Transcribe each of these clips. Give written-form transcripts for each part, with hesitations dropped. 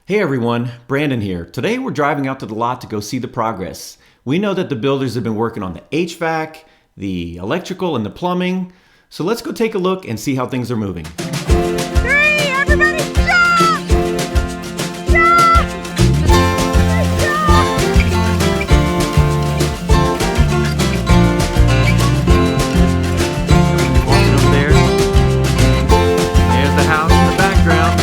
Hey everyone, Brandon here. Today we're driving out to the lot to go see the progress. We know that the builders have been working on the HVAC, the electrical, and the plumbing. So let's go take a look and see how things are moving. Three, everybody jump! Jump! Walking over there. There's the house in the background.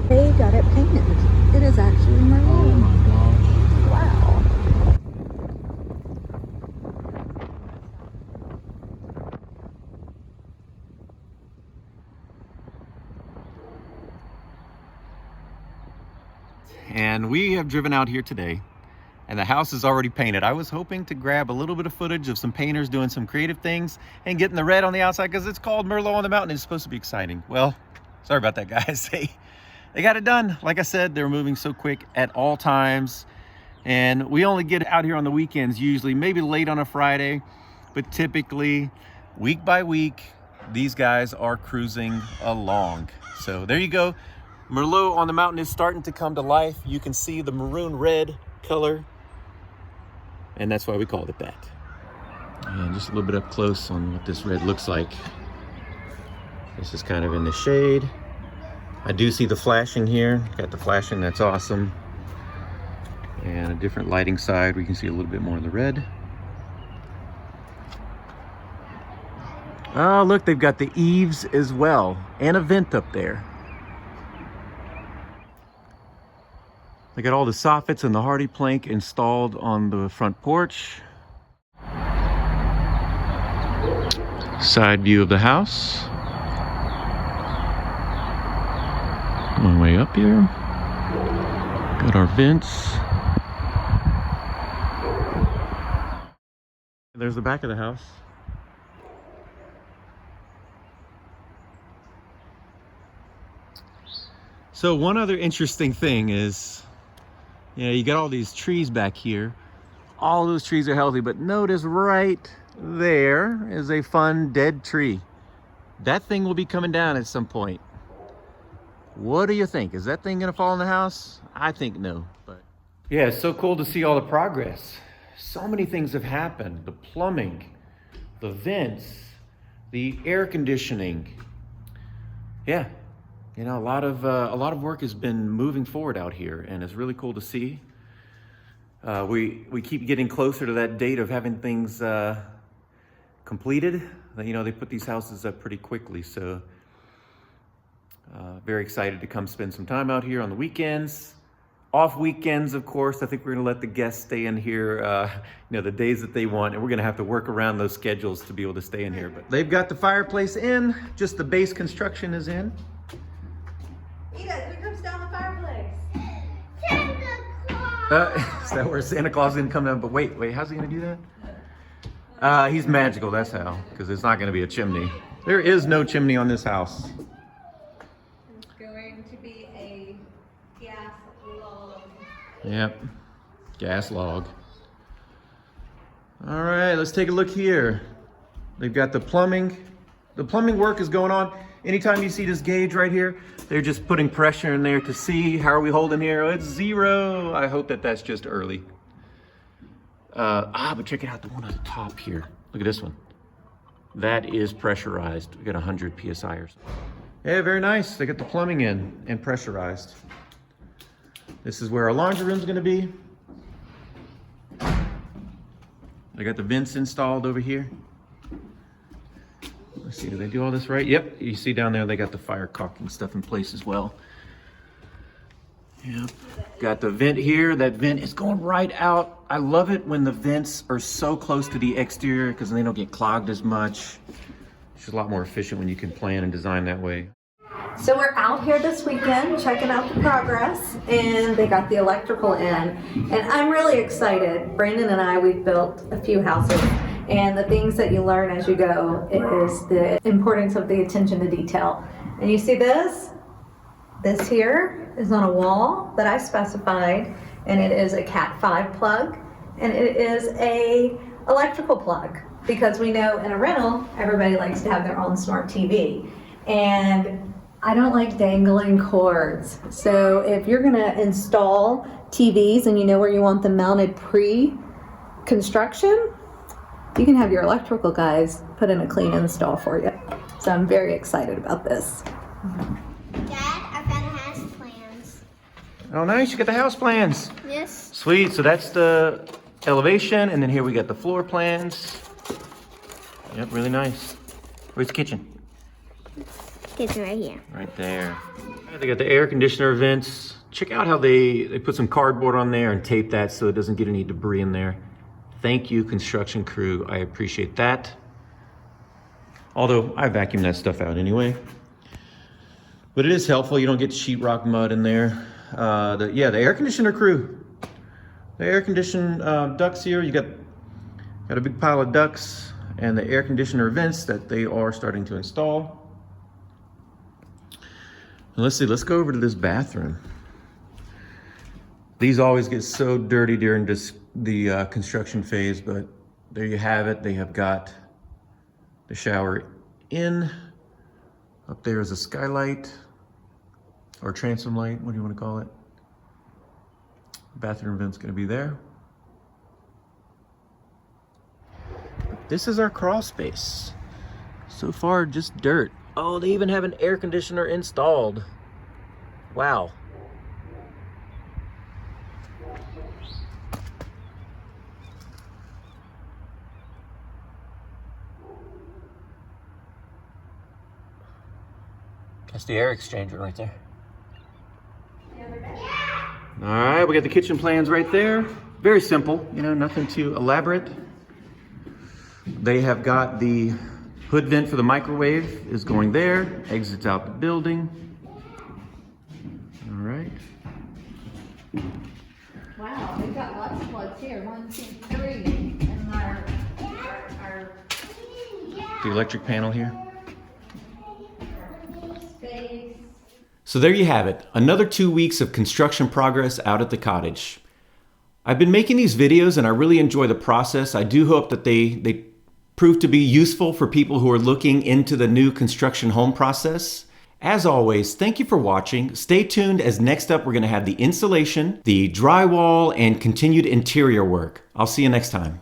They got it painted. It is actually Merlot. Oh my gosh. Wow. And we have driven out here today and the house is already painted. I was hoping to grab a little bit of footage of some painters doing some creative things and getting the red on the outside because it's called Merlot on the Mountain. It's supposed to be exciting. Well, sorry about that, guys. They got it done. Like I said, they're moving so quick at all times. And we only get out here on the weekends, usually maybe late on a Friday, but typically week by week, these guys are cruising along. So there you go. Merlot on the Mountain is starting to come to life. You can see the maroon red color, and that's why we called it that. And just a little bit up close on what this red looks like. This is kind of in the shade. I do see the flashing here. Got the flashing, that's awesome. And a different lighting side, we can see a little bit more of the red. Oh, look, they've got the eaves as well, and a vent up there. They got all the soffits and the hardy plank installed on the front porch. Side view of the house. Going way up here. Got our vents. There's the back of the house. So one other interesting thing is, you got all these trees back here. All those trees are healthy, but notice right there is a fun dead tree. That thing will be coming down at some point. What do you think? Is that thing gonna fall in the house? I think no, but. Yeah, it's so cool to see all the progress. So many things have happened. The plumbing, the vents, the air conditioning. Yeah, a lot of work has been moving forward out here, and it's really cool to see. We keep getting closer to that date of having things completed. They put these houses up pretty quickly, so very excited to come spend some time out here on the weekends. Off weekends, of course, I think we're gonna let the guests stay in here, the days that they want, and we're gonna have to work around those schedules to be able to stay in here. But they've got the fireplace in, just the base construction is in. Edith, who comes down the fireplace? Is that where Santa Claus is gonna come down? But wait, how's he gonna do that? He's magical, that's how, because it's not gonna be a chimney. There is no chimney on this house. It's going to be a gas log. Yep, gas log. All right, let's take a look here. They've got the plumbing. The plumbing work is going on. Anytime you see this gauge right here, they're just putting pressure in there to see how are we holding here. Oh, it's 0. I hope that that's just early. But check it out, the one on the top here. Look at this one. That is pressurized. We got 100 PSI or so. Yeah, very nice. They got the plumbing in and pressurized. This is where our laundry room is gonna be. They got the vents installed over here. Let's see, do they do all this right? Yep, you see down there, they got the fire caulking stuff in place as well. Yep, got the vent here. That vent is going right out. I love it when the vents are so close to the exterior because then they don't get clogged as much. It's just a lot more efficient when you can plan and design that way. So we're out here this weekend checking out the progress, and they got the electrical in, and I'm really excited. Brandon and I, we've built a few houses, and the things that you learn as you go is the importance of the attention to detail. And you see this? This here is on a wall that I specified, and it is a Cat 5 plug, and it is a electrical plug, because we know in a rental, everybody likes to have their own smart TV. And I don't like dangling cords. So if you're gonna install TVs and you know where you want them mounted pre-construction, you can have your electrical guys put in a clean install for you. So I'm very excited about this. Dad, I found the house plans. Oh, nice, you got the house plans. Yes. Sweet, so that's the elevation, and then here we got the floor plans. Yep, really nice. Where's the kitchen? Kitchen right here. Right there. They got the air conditioner vents. Check out how they put some cardboard on there and tape that so it doesn't get any debris in there. Thank you, construction crew. I appreciate that. Although I vacuum that stuff out anyway. But it is helpful. You don't get sheetrock mud in there. The air conditioner crew. The air conditioned ducts here. You got a big pile of ducts and the air conditioner vents that they are starting to install. And let's see, let's go over to this bathroom. These always get so dirty during the construction phase, but there you have it. They have got the shower in. Up there is a skylight or transom light, what do you want to call it? Bathroom vent's gonna be there. This is our crawl space. So far, just dirt. Oh, they even have an air conditioner installed. Wow. That's the air exchanger right there. All right, we got the kitchen plans right there. Very simple, you know, nothing too elaborate. They have got the hood vent for the microwave is going there, exits out the building. All right. Wow, we've got lots of plugs here. 1, 2, 3. And our The electric panel here. space. So there you have it, another 2 weeks of construction progress out at the cottage. I've been making these videos and I really enjoy the process. I do hope that they prove to be useful for people who are looking into the new construction home process. As always, thank you for watching. Stay tuned as next up we're going to have the installation, the drywall, and continued interior work. I'll see you next time.